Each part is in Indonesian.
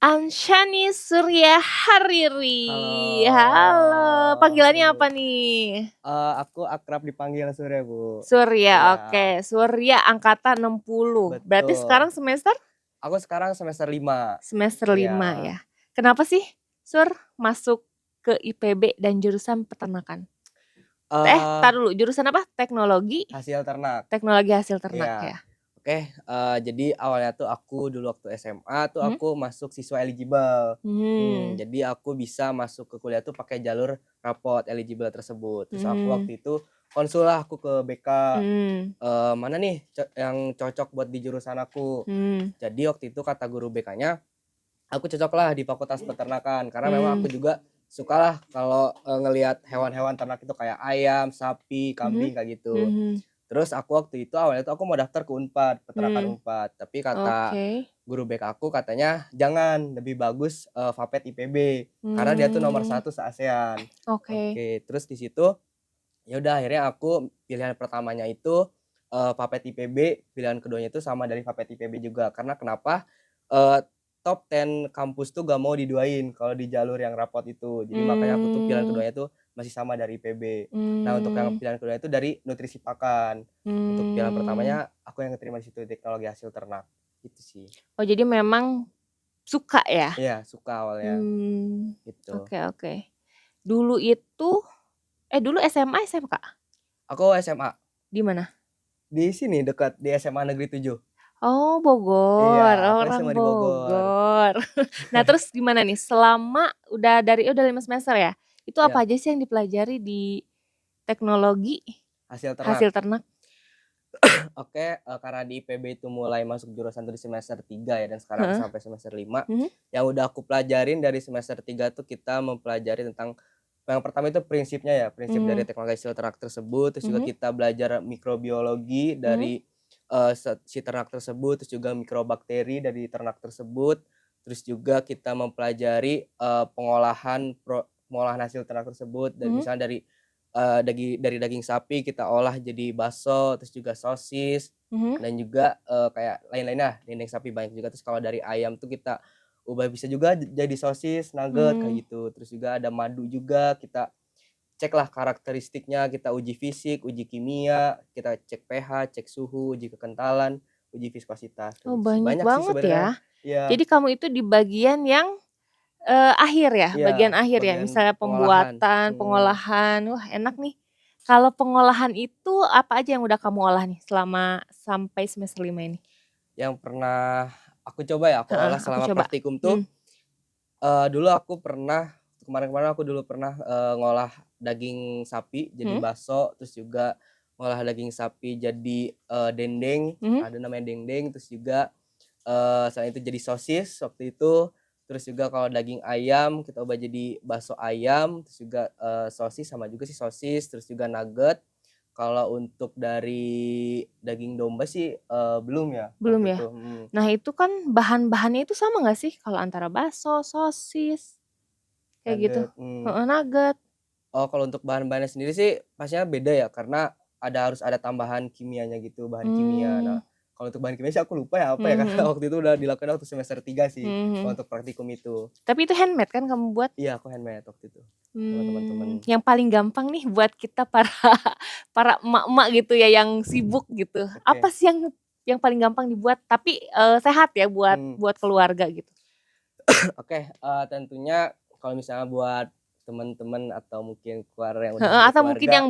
Anshani Surya Hariri. Halo, panggilannya apa nih? Aku akrab dipanggil Surya, Bu. Surya, Iya. oke. Surya angkatan 60. Berarti Betul. sekarang semester? Aku sekarang semester 5. Semester 5 Iya. ya. Kenapa sih, Sur, masuk ke IPB dan jurusan peternakan? Tar dulu, jurusan apa? Teknologi Hasil ternak. Teknologi hasil ternak Iya. ya. Oke, jadi awalnya tuh aku dulu waktu SMA tuh Mhm. aku masuk siswa eligible. Hmm. Jadi aku bisa masuk ke kuliah tuh pakai jalur rapot eligible tersebut. Terus aku Hmm. waktu itu konsul lah aku ke BK, Hmm. mana nih yang cocok buat di jurusan aku. Jadi waktu itu kata guru BK-nya, aku cocok lah di Fakultas Peternakan karena memang aku juga sukalah kalau ngelihat hewan-hewan ternak itu kayak ayam, sapi, kambing kayak gitu. Terus aku waktu itu awalnya tuh aku mau daftar ke Unpad, peternakan Unpad, tapi kata guru BK aku katanya jangan, lebih bagus Fapet IPB karena dia tuh nomor 1 se-ASEAN. Oke. Oke, terus di situ ya udah akhirnya aku pilihan pertamanya itu Fapet IPB, pilihan keduanya itu sama dari Fapet IPB juga. Karena kenapa? Top 10 kampus tuh gak mau diduain kalau di jalur yang rapot itu. Jadi makanya aku tuh pilihan keduanya tuh masih sama dari IPB. Nah, untuk yang pilihan kedua itu dari nutrisi pakan. Untuk pilihan pertamanya aku yang keterima di situ teknologi hasil ternak. Gitu sih. Oh, jadi memang suka ya? Iya, suka awalnya. Gitu. Oke. Dulu itu dulu SMA, SMK? Aku SMA. Di mana? Di sini dekat di SMA Negeri 7. Oh, Bogor. Iya, aku Orang SMA di Bogor. Bogor. Nah, terus gimana nih selama udah 5 semester ya? Itu apa Iya. aja sih yang dipelajari di teknologi Hasil hasil ternak. ternak? Oke, karena di IPB itu mulai masuk jurusan tuh di semester 3 ya, dan sekarang sampai semester 5. Yang udah aku pelajarin dari semester 3 tuh kita mempelajari tentang yang pertama itu prinsipnya ya, prinsip dari teknologi hasil ternak tersebut, terus juga kita belajar mikrobiologi dari si ternak tersebut, terus juga mikrobakteri dari ternak tersebut, terus juga kita mempelajari pengolahan hasil ternak tersebut, dan misalnya dari daging sapi kita olah jadi bakso, terus juga sosis, dan juga kayak lain-lainnya, dendeng sapi banyak juga. Terus kalau dari ayam tuh kita ubah bisa juga jadi sosis, nugget kayak gitu. Terus juga ada madu juga, kita ceklah karakteristiknya, kita uji fisik, uji kimia, kita cek pH, cek suhu, uji kekentalan, uji viskositas kayak Oh, gitu sih. banyak Banyak sih banget ya. sebenarnya. Iya. Jadi kamu itu di bagian yang akhir ya? Iya, Bagian akhir ya? bagian Misalnya pengolahan. pembuatan, pengolahan. Wah, enak nih. Kalau pengolahan itu apa aja yang udah kamu olah nih selama sampai semester 5 ini? Yang pernah aku coba ya, aku olah Aku selama coba. praktikum tuh, dulu aku pernah ngolah daging sapi jadi bakso, terus juga ngolah daging sapi jadi dendeng, ada namanya dendeng, terus juga selain itu jadi sosis waktu itu, terus juga kalau daging ayam kita ubah jadi bakso ayam, terus juga sosis, sama juga sih sosis, terus juga nugget. Kalau untuk dari daging domba sih belum ya Belum waktu ya? itu. Nah, itu kan bahan-bahannya itu sama nggak sih kalau antara bakso, sosis, kayak gitu? Nugget. Nugget. Oh, kalau untuk bahan-bahannya sendiri sih pastinya beda ya, karena harus ada tambahan kimianya gitu, bahan kimia. Nah, kalau untuk bahan kimia sih aku lupa ya apa ya, karena waktu itu udah dilakukan waktu semester 3 sih, kalau untuk praktikum itu. Tapi itu handmade kan kamu buat? Iya, aku handmade waktu itu sama teman-teman. Yang paling gampang nih buat kita para emak-emak gitu ya yang sibuk gitu. Oke. Apa sih yang paling gampang dibuat tapi sehat ya buat keluarga gitu? Oke, tentunya kalau misalnya buat teman-teman atau mungkin keluarga yang udah Atau mungkin berkeluarga, yang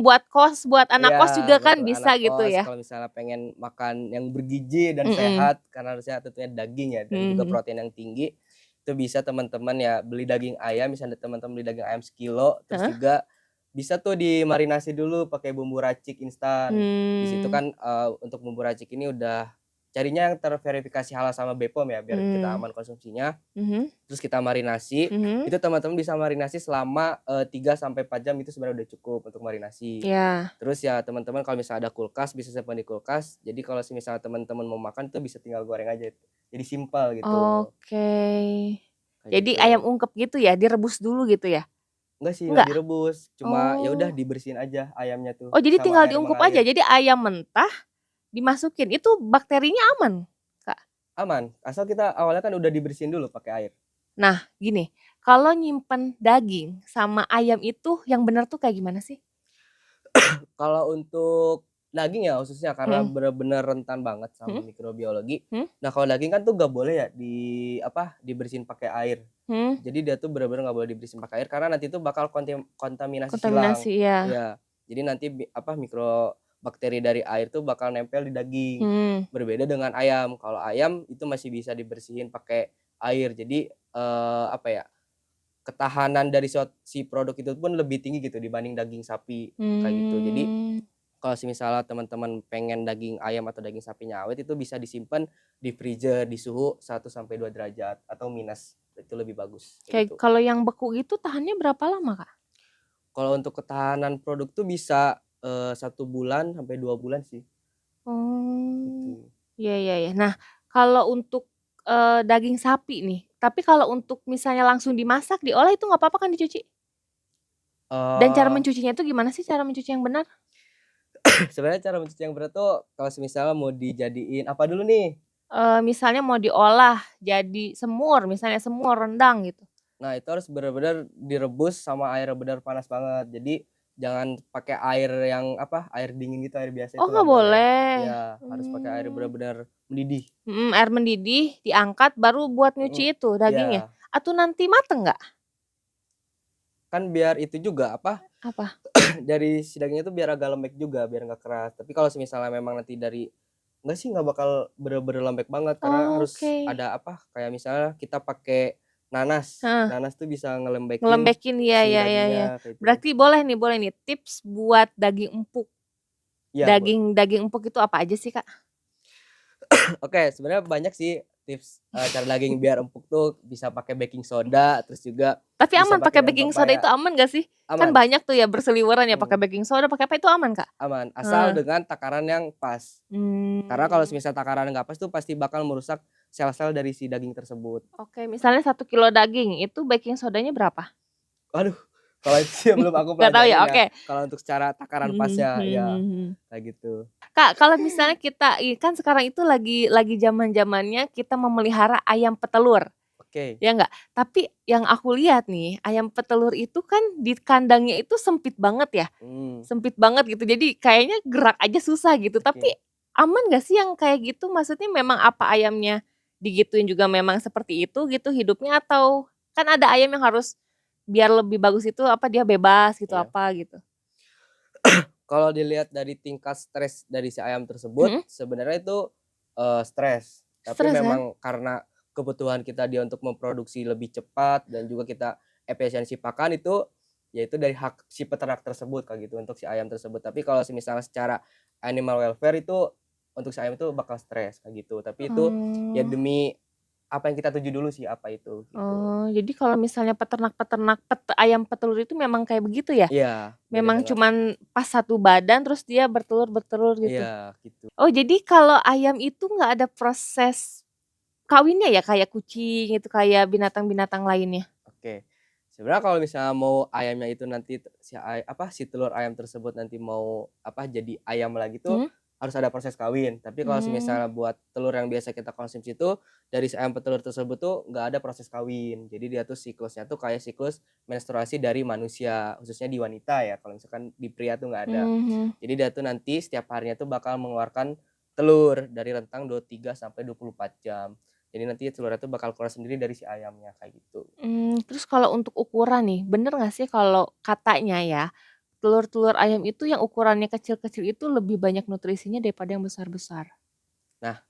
buat anak kos iya juga kan betul, bisa anak gitu kos ya? kalau misalnya pengen makan yang bergizi dan sehat, karena harusnya tentunya daging ya, dan juga protein yang tinggi, itu bisa teman-teman ya beli daging ayam, misalnya teman-teman beli daging ayam sekilo, terus juga bisa tuh dimarinasi dulu pakai bumbu racik instan. Di situ kan untuk bumbu racik ini udah carinya yang terverifikasi halal sama BPOM ya, biar kita aman konsumsinya. Terus kita marinasi, itu teman-teman bisa marinasi selama 3 sampai 4 jam, itu sebenarnya udah cukup untuk marinasi. Iya. Terus ya teman-teman kalau misalnya ada kulkas bisa simpan di kulkas. Jadi kalau misalnya teman-teman mau makan tuh bisa tinggal goreng aja. Jadi simpel gitu. Oke. Kayak Jadi gitu. ayam ungkep gitu ya, direbus dulu gitu ya? Enggak sih, enggak Enggak? direbus. Cuma ya udah Oh. dibersihin aja ayamnya tuh Oh, jadi sama tinggal air diungkep aja. mengalir. Jadi ayam mentah dimasukin, itu bakterinya aman, Kak? Aman, asal kita awalnya kan udah dibersihin dulu pakai air. Nah, gini, kalau nyimpen daging sama ayam itu yang bener tuh kayak gimana sih? Kalau untuk daging ya khususnya karena Mhm. bener-bener rentan banget sama Mhm. mikrobiologi. Mhm. Nah, kalau daging kan tuh gak boleh ya dibersihin pakai air. Mhm. Jadi dia tuh bener-bener nggak boleh dibersihin pakai air karena nanti tuh bakal kontaminasi silang. Kontaminasi, ya. Iya. Jadi nanti mikrobakteri dari air tuh bakal nempel di daging. Hmm. Berbeda dengan ayam. Kalau ayam itu masih bisa dibersihin pakai air. Jadi ketahanan dari si produk itu pun lebih tinggi gitu dibanding daging sapi kayak gitu. Jadi Mmm. kalau misalnya teman-teman pengen daging ayam atau daging sapinya awet itu bisa disimpan di freezer di suhu 1 sampai 2 derajat atau minus, itu lebih bagus kayak Kayak gitu. kalau yang beku itu tahannya berapa lama, Kak? Kalau untuk ketahanan produk tuh bisa 1 bulan sampai 2 bulan sih, Oh, gitu. iya iya iya. Nah, kalau untuk, daging sapi nih, tapi kalau untuk misalnya langsung dimasak, diolah itu nggak apa-apa kan dicuci? Dan cara Eee, mencucinya itu gimana sih cara mencuci yang benar? Sebenarnya cara mencuci yang bener tuh kalau misalnya mau dijadiin apa dulu nih? Misalnya mau diolah jadi semur, misalnya semur, rendang gitu. Nah, itu harus bener-bener direbus sama air bener panas banget. Jadi jangan pakai air yang air dingin gitu, air biasa Oh, itu nggak nggak boleh. boleh? Iya, harus pakai air bener-bener mendidih. Air mendidih, diangkat, baru buat Mhm, nyuci itu dagingnya? iya. Atau nanti mateng nggak? Kan biar itu juga Apa? dari si dagingnya itu biar agak lembek juga, biar nggak keras. Tapi kalau misalnya memang nanti nggak sih, nggak bakal bener-bener lembek banget karena harus Oke. ada kayak misalnya kita pakai nanas. Heeh. Nanas tuh bisa ngelembekin Ngelembekin, iya si iya iya iya. dagingnya kayak itu. Berarti boleh nih tips buat daging empuk. Iya, Daging daging empuk itu apa aja sih, Kak? oke, sebenarnya banyak sih tips, cara daging biar empuk tuh bisa pakai baking soda, terus juga Tapi bisa aman pakai pakai daun baking soda pepaya. itu aman nggak sih? Kan Aman, banyak tuh ya berseliweran ya pakai mhm, baking soda, pakai apa itu aman, Kak? aman, asal Heeh. dengan takaran yang pas. Karena kalau Mmm. semisal takaran nggak pas tuh pasti bakal merusak sel-sel dari si daging tersebut. Oke, misalnya 1 kilo daging, itu baking sodanya berapa? Waduh, kalau itu sih belum aku Nggak tahu ya? pelajarin ya, Oke. kalau untuk secara takaran Mhm pasnya, mhm ya, mhm. kayak gitu. Kak, kalau misalnya kita kan sekarang itu lagi zaman-zamannya kita memelihara ayam petelur, Oke, ya nggak? Tapi yang aku lihat nih, ayam petelur itu kan di kandangnya itu sempit banget ya, mmm, sempit banget gitu, jadi kayaknya gerak aja susah gitu. Tapi oke. aman nggak sih yang kayak gitu? Maksudnya memang apa ayamnya digituin juga memang seperti itu gitu hidupnya, atau kan ada ayam yang harus biar lebih bagus itu dia bebas gitu, Iya. apa gitu? Kalau dilihat dari tingkat stres dari si ayam tersebut, Mhm, sebenarnya itu, stres. Tapi stres kan? memang karena kebutuhan kita dia untuk memproduksi lebih cepat dan juga kita efisiensi pakan itu, yaitu dari hak si peternak tersebut kayak gitu untuk si ayam tersebut. Tapi kalau misalnya secara animal welfare itu, untuk si ayam itu bakal stres kayak gitu. Tapi itu ya Oh. demi apa yang kita tuju dulu sih, apa itu, gitu. Oh, jadi kalau misalnya peternak-peternak ayam petelur itu memang kayak begitu ya? Iya, beda Memang dengan cuman pas satu badan terus dia bertelur-bertelur gitu? iya, gitu. Oh, jadi kalau ayam itu nggak ada proses kawinnya ya kayak kucing itu, kayak binatang-binatang lainnya? Oke. Sebenarnya kalau misalnya mau ayamnya itu nanti si telur ayam tersebut nanti mau jadi ayam lagi tuh Mhm? harus ada proses kawin. Tapi kalau Mmm. misalnya buat telur yang biasa kita konsumsi itu dari si ayam petelur tersebut tuh nggak ada proses kawin. Jadi dia tuh siklusnya tuh kayak siklus menstruasi dari manusia, khususnya di wanita ya, kalau misalkan di pria tuh nggak ada. Mhm. Jadi dia tuh nanti setiap harinya tuh bakal mengeluarkan telur dari rentang 23 sampai 24 jam. Jadi nanti telurnya tuh bakal keluar sendiri dari si ayamnya, kayak gitu. Terus kalau untuk ukuran nih, bener nggak sih kalau katanya ya, telur-telur ayam itu yang ukurannya kecil-kecil itu lebih banyak nutrisinya daripada yang besar-besar? Nah,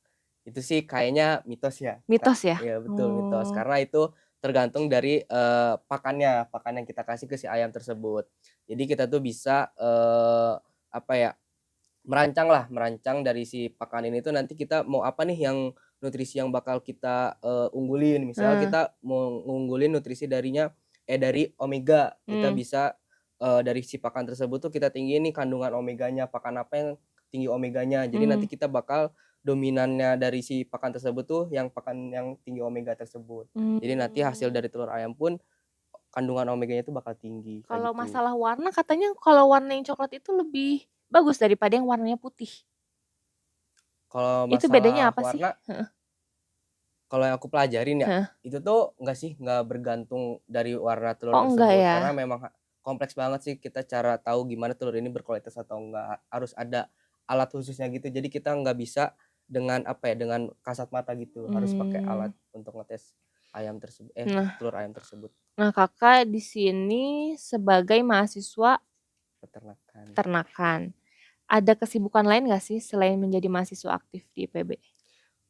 itu sih kayaknya mitos ya, Kak. Mitos ya? Iya betul mitos, Oh. karena itu tergantung dari, pakan yang kita kasih ke si ayam tersebut. Jadi kita tuh bisa, apa ya, merancang dari si pakan ini tuh nanti kita mau apa nih yang nutrisi yang bakal kita, unggulin. Misalnya Heeh. kita mau ngunggulin nutrisi dari omega, kita Mmm. bisa, dari si pakan tersebut tuh kita tinggiin nih kandungan omeganya, pakan apa yang tinggi omeganya. Jadi nanti Mmm. kita bakal dominannya dari si pakan tersebut tuh yang pakan yang tinggi omega tersebut. Jadi nanti hasil Mmm. dari telur ayam pun kandungan omeganya itu bakal tinggi, kayak Kalau gitu. masalah warna katanya kalau warna yang coklat itu lebih bagus daripada yang warnanya putih. Kalau Itu bedanya masalah apa sih? warna Heeh. Kalau yang aku pelajarin ya, Heeh. itu tuh enggak sih, enggak bergantung dari warna telur Oh enggak tersebut, ya? karena memang kompleks banget sih kita cara tahu gimana telur ini berkualitas atau enggak. Harus ada alat khususnya gitu, jadi kita nggak bisa dengan apa ya, dengan kasat mata gitu, harus pakai Mmm. alat untuk ngetes Nah telur ayam tersebut. nah Kakak di sini sebagai mahasiswa Peternakan. peternakan. Ada kesibukan lain nggak sih selain menjadi mahasiswa aktif di IPB?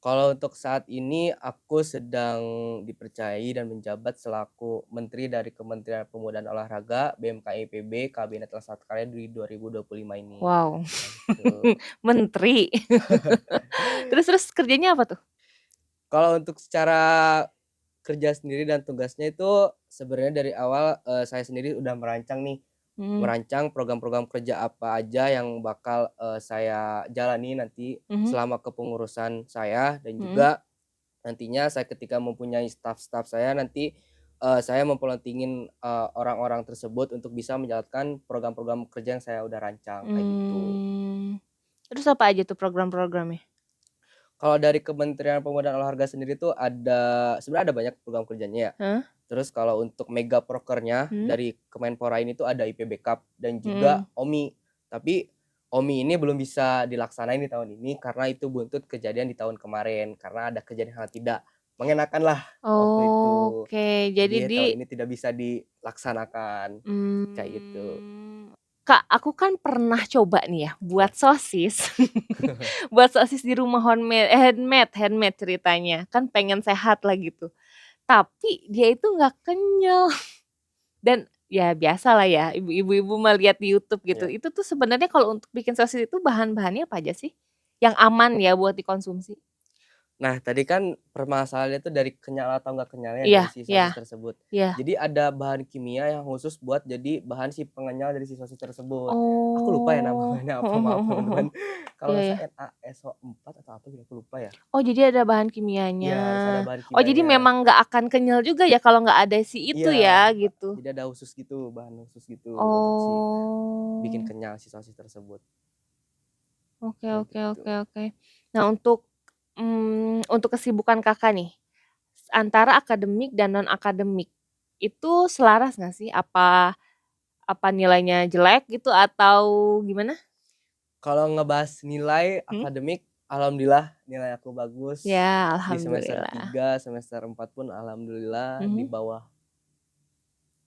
Kalau untuk saat ini aku sedang dipercayai dan menjabat selaku menteri dari Kementerian Pemuda dan Olahraga, BMKI IPB, Kabinet Indonesia Karya di 2025 ini. Wow, Nah gitu. menteri. Terus terus kerjanya apa tuh? Kalau untuk secara kerja sendiri dan tugasnya itu sebenarnya dari awal, saya sendiri udah merancang nih, Mhm. merancang program-program kerja apa aja yang bakal, saya jalani nanti Mhm. selama kepengurusan saya dan Mhm. juga nantinya saya ketika mempunyai staf-staf saya nanti, saya memvolunteering, orang-orang tersebut untuk bisa menjalankan program-program kerja yang saya udah rancang, kayak gitu. Terus apa aja tuh program-programnya? Kalau dari Kementerian Pemuda dan Olahraga sendiri tuh sebenarnya ada banyak program kerjanya ya. Heeh. Terus kalau untuk mega prokernya Mhm. dari Kemenpora ini tuh ada IPB Cup dan juga Mhm. OMI. Tapi OMI ini belum bisa dilaksanain di tahun ini karena itu buntut kejadian di tahun kemarin, karena ada kejadian hal tidak mengenakan lah waktu itu. Oke, jadi Jadi di tahun ini tidak bisa dilaksanakan, kayak gitu. Kak, aku kan pernah coba nih ya buat Ya. sosis, buat sosis di rumah handmade ceritanya, kan pengen sehat lah gitu. Tapi dia itu nggak kenyal dan ya biasalah ya ibu-ibu mah lihat di YouTube gitu. Ya. Itu tuh sebenarnya kalau untuk bikin sosis itu bahan-bahannya apa aja sih? Yang aman ya buat dikonsumsi? Nah, tadi kan permasalahannya tuh dari kenyal atau enggak kenyalnya Iya dari si iya sosis tersebut. iya. Jadi ada bahan kimia yang khusus buat jadi bahan si pengenyal dari si sosis tersebut. Aku lupa ya Oh, namanya apa, heeh maaf heeh heeh heeh. teman-teman. Kalau Iya nggak iya. salah NaSO4 atau apa gitu, aku lupa ya. Oh jadi ada bahan Iya, kimianya. harus ada bahan Oh jadi kimianya. memang nggak akan kenyal juga ya kalau nggak ada si itu Iya, ya gitu? jadi ada khusus gitu, bahan khusus gitu untuk si bikin Oh. kenyal si sosis tersebut, Oke kayak oke gitu. oke oke. Nah untuk kesibukan Kakak nih, antara akademik dan non akademik, itu selaras nggak sih? Apa nilainya jelek gitu atau gimana? Kalau ngebahas nilai Mhm? akademik, alhamdulillah nilai aku bagus. Ya Di semester alhamdulillah. 3 semester 4 pun alhamdulillah Mhm.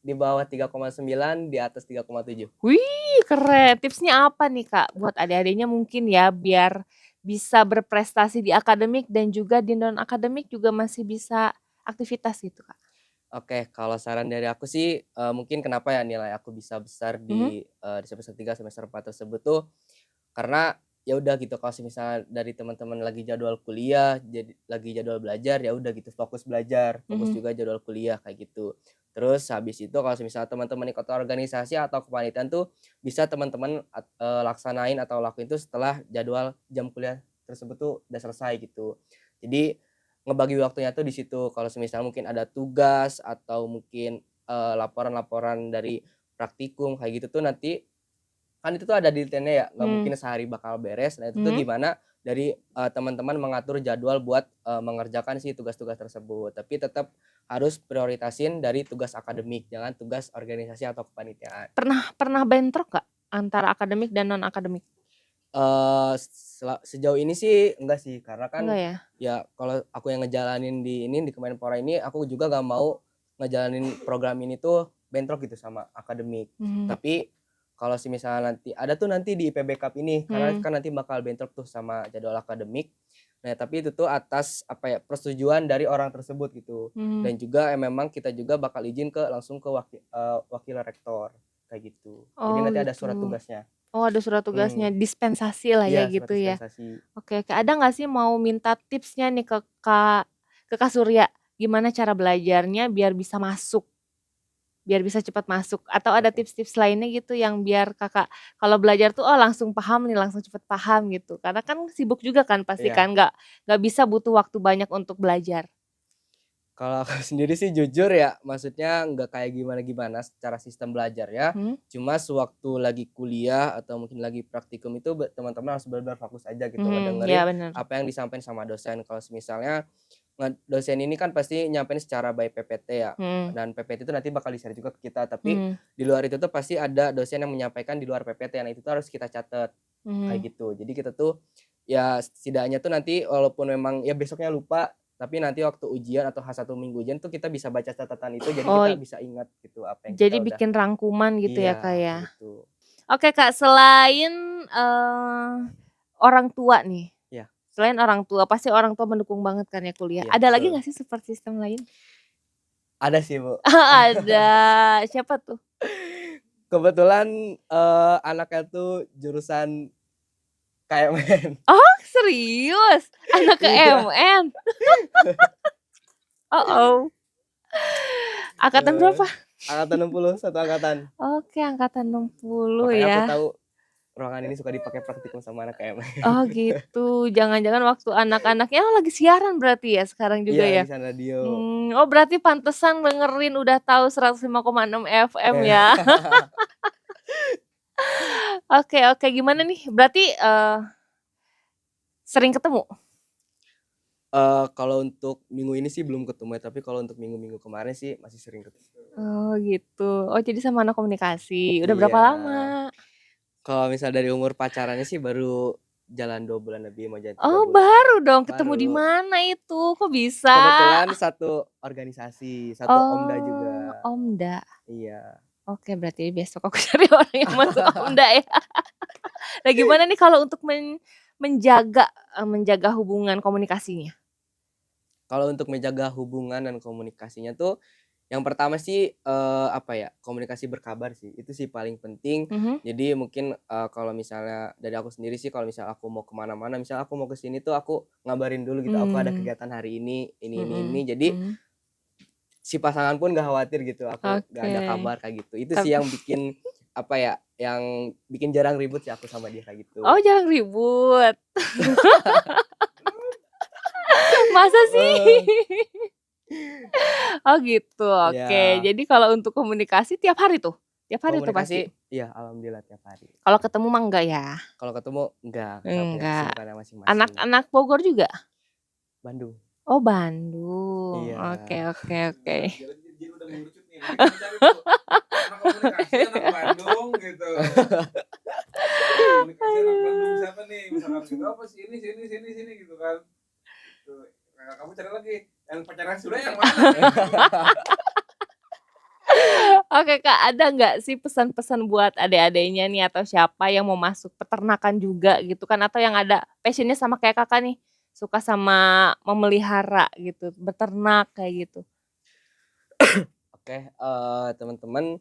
di bawah 3,9, di atas 3,7. Wih keren, tipsnya apa nih Kak buat adik-adiknya mungkin ya biar bisa berprestasi di akademik dan juga di non akademik juga masih bisa aktivitas gitu Kak? Oke, kalau saran dari aku sih, mungkin kenapa ya nilai aku bisa besar Mhm. di semester 3 semester 4 tersebut tuh, karena ya udah gitu kalau misalnya dari teman-teman lagi jadwal kuliah, jadi lagi jadwal belajar, ya udah gitu fokus belajar, fokus Mhm. juga jadwal kuliah kayak gitu. Terus habis itu kalau misalnya teman-teman ikut organisasi atau kepanitiaan tuh bisa teman-teman laksanain atau lakuin itu setelah jadwal jam kuliah tersebut tuh udah selesai gitu. Jadi ngebagi waktunya tuh di situ, kalau semisal mungkin ada tugas atau mungkin, laporan-laporan dari praktikum kayak gitu tuh nanti kan itu tuh ada deadline-nya ya, nggak Mmm. mungkin sehari bakal beres. Nah itu tuh Mhm. gimana dari, teman-teman mengatur jadwal buat, mengerjakan si tugas-tugas tersebut. Tapi tetap harus prioritasin dari tugas akademik, jangan tugas organisasi atau kepanitiaan. Pernah pernah bentrok nggak antara akademik dan non akademik? Sejauh ini sih enggak sih, karena kan Enggak ya? ya kalau aku yang ngejalanin di Kemenpora ini, aku juga nggak mau ngejalanin program ini tuh bentrok gitu sama akademik. Mhm. Tapi kalau misalnya nanti ada tuh nanti di IPB Cup ini, karena Mmm. kan nanti bakal bentrok tuh sama jadwal akademik. Nah, tapi itu tuh atas apa ya, persetujuan dari orang tersebut gitu. Mhm. Dan juga memang kita juga bakal izin langsung ke wakil rektor, kayak gitu. Jadi Oh nanti ada surat gitu. tugasnya. Oh ada surat tugasnya, Mhm, dispensasi lah ya iya surat gitu ya? dispensasi. Oke oke, ada nggak sih mau minta tipsnya nih ke Kak Surya, gimana cara belajarnya biar bisa masuk, biar bisa cepat masuk? Atau ada Oke, tips-tips lainnya gitu yang biar Kakak kalau belajar tuh, oh langsung paham nih, langsung cepet paham gitu? Karena kan sibuk juga kan pasti iya. kan, nggak bisa butuh waktu banyak untuk belajar. Kalau aku sendiri sih jujur ya, maksudnya nggak kayak gimana-gimana secara sistem belajar ya. Mhm. Cuma sewaktu lagi kuliah atau mungkin lagi praktikum itu teman-teman harus benar-benar fokus aja gitu Mhm, ngedengerin iya bener. apa yang disampaikan sama dosen. Kalau misalnya dosen ini kan pasti nyampein secara by PPT ya, Hmm. dan PPT itu nanti bakal di-share juga ke kita, tapi di luar itu tuh pasti ada dosen yang menyampaikan di luar PPT, nah itu tuh harus kita catat, kayak gitu. Jadi kita tuh ya setidaknya tuh nanti walaupun memang ya besoknya lupa, tapi nanti waktu ujian atau H1 minggu ujian tuh kita bisa baca catatan itu, jadi Oh, kita bisa ingat gitu apa yang kita jadi udah bikin rangkuman gitu ya, Kak, iya, ya? gitu. Oke, Kak, selain, orang tua nih, Iya selain orang tua, pasti orang tua mendukung banget kan ya kuliah. iya, Ada lagi betul. nggak sih support system lain? Ada sih, Bu. Ada, siapa tuh? Kebetulan, anaknya tuh jurusan KMN. Oh, serius? Anak Iya, KMN? Oh. Angkatan eee, berapa? angkatan 60, satu angkatan. Oke, angkatan 60 Makanya aku ya. tahu ruangan ini suka dipakai praktikum sama anak KMN. Oh gitu, jangan-jangan waktu anak-anaknya oh lagi siaran berarti ya sekarang juga Iya, ya? Lisan Radio. Oh berarti pantesan dengerin udah tahu 105,6 FM Eh, ya. Oke, gimana nih? Berarti, sering ketemu? kalau untuk minggu ini sih belum ketemu ya, tapi kalau untuk minggu-minggu kemarin sih masih sering ketemu. Oh gitu. Oh jadi sama anak komunikasi, udah berapa Iya. lama? Kalau misal dari umur pacarannya sih baru jalan 2 bulan lebih, mau jalan 3 Oh bulan. baru dong, ketemu di Baru. mana itu? Kok bisa? Kebetulan satu organisasi, satu OMDA Oh, juga. Omda. Iya. Oke berarti besok aku cari orang yang masuk Omda ya. Nah gimana nih kalau untuk menjaga hubungan komunikasinya? Kalau untuk menjaga hubungan dan komunikasinya tuh, yang pertama sih, apa ya, komunikasi berkabar sih, itu sih paling penting. Mhm. Jadi mungkin, kalau misalnya dari aku sendiri sih kalau misalnya aku mau ke mana-mana, misal aku mau ke sini tuh aku ngabarin dulu gitu, aku ada Mmm, kegiatan hari ini. mhm Jadi mhm. si pasangan pun nggak khawatir gitu, aku nggak Oke. ada kabar kayak gitu. Itu Tap sih yang bikin, apa ya, yang bikin jarang ribut sih aku sama dia kayak oh gitu. jarang ribut? Masa sih? Heeh, Oh gitu, oke. iya. Jadi kalau untuk komunikasi tiap hari tuh? Tiap hari tuh Komunikasi pasti? iya, alhamdulillah tiap hari. Kalau ketemu mah enggak ya? Kalau ketemu enggak, kita punya Enggak. kesibukannya masing-masing. Anak-anak Bogor juga? Bandung. Oh Bandung, Iya. oke. Jadi udah mengerucut nih, nanti kita cari tuh anak komunikasi anak Bandung gitu. Komunikasi anak Bandung siapa nih? Misalkan gitu, apa sini gitu kan. Tuh, nah, kamu cari lagi yang pacaran sudah yang mana? Oke Kak, ada nggak sih pesan-pesan buat adik-adiknya nih atau siapa yang mau masuk peternakan juga gitu kan, atau yang ada passion-nya sama kayak Kakak nih, suka sama memelihara gitu, beternak kayak gitu? Oke, teman-teman,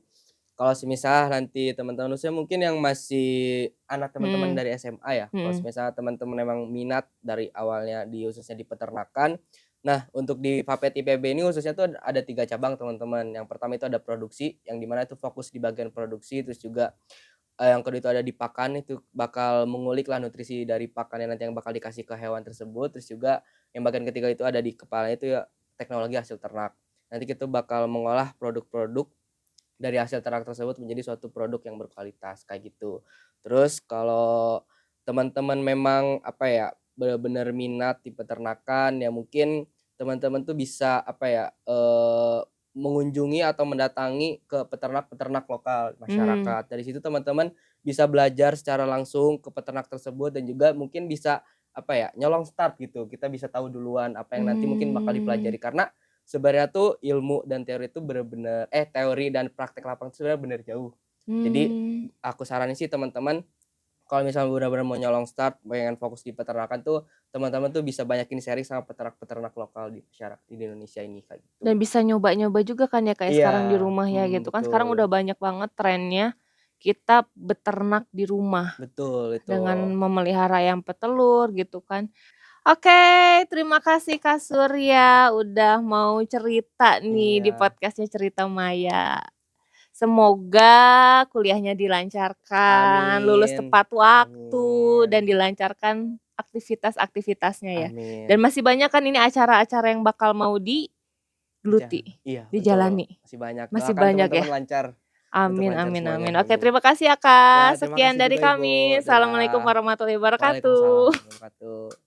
kalau semisal nanti teman-teman usia mungkin yang masih anak teman-teman Mhm dari SMA ya, kalau mhm semisal teman-teman memang minat dari awalnya di khususnya di peternakan. Nah, untuk di Fapet IPB ini khususnya tuh ada 3 cabang teman-teman. Yang pertama itu ada produksi, yang di mana itu fokus di bagian produksi, terus juga, yang kedua itu ada di pakan, itu bakal mengulik lah nutrisi dari pakan yang nanti yang bakal dikasih ke hewan tersebut, terus juga yang bagian ketiga itu ada di kepalanya itu ya teknologi hasil ternak. Nanti kita bakal mengolah produk-produk dari hasil ternak tersebut menjadi suatu produk yang berkualitas, kayak gitu. Terus kalau teman-teman memang, apa ya, benar-benar minat di peternakan, ya mungkin teman-teman tuh bisa, apa ya, mengunjungi atau mendatangi ke peternak-peternak lokal mmm, masyarakat. Dari situ teman-teman bisa belajar secara langsung ke peternak tersebut dan juga mungkin bisa, apa ya, nyolong start gitu. Kita bisa tahu duluan apa yang nanti mungkin bakal mmm, dipelajari. Karena sebenarnya tuh ilmu dan teori itu bener-bener teori dan praktek lapangan itu sebenarnya bener jauh. Jadi mmm. aku saranin sih teman-teman kalau misalnya benar-benar mau nyolong start, pengen fokus di peternakan tuh, teman-teman tuh bisa banyakin sharing sama peternak-peternak lokal di masyarakat di Indonesia ini, kayak Dan gitu. bisa nyoba-nyoba juga kan ya, kayak Iya, sekarang di rumah ya gitu kan, sekarang betul. udah banyak banget trennya kita beternak di rumah Betul itu. dengan memelihara ayam petelur gitu kan. Oke, terima kasih Kak Surya udah mau cerita nih di Iya, podcast-nya Cerita Maya. Semoga kuliahnya dilancarkan, lulus amin. tepat waktu, dan Amin. dilancarkan aktivitas-aktivitasnya ya. Dan Amin. masih banyak kan ini acara-acara yang bakal mau Iya digeluti, iya betul, dijalani. masih banyak. Masih Doakan banyak ya? teman-teman lancar, untuk Amin lancar amin semuanya, amin. Oke amin. terima kasih ya Ya Kak. terima Sekian kasih dari juga Ibu, kami. Assalamualaikum dadah. warahmatullahi Waalaikumsalam wabarakatuh. warahmatullahi wabarakatuh.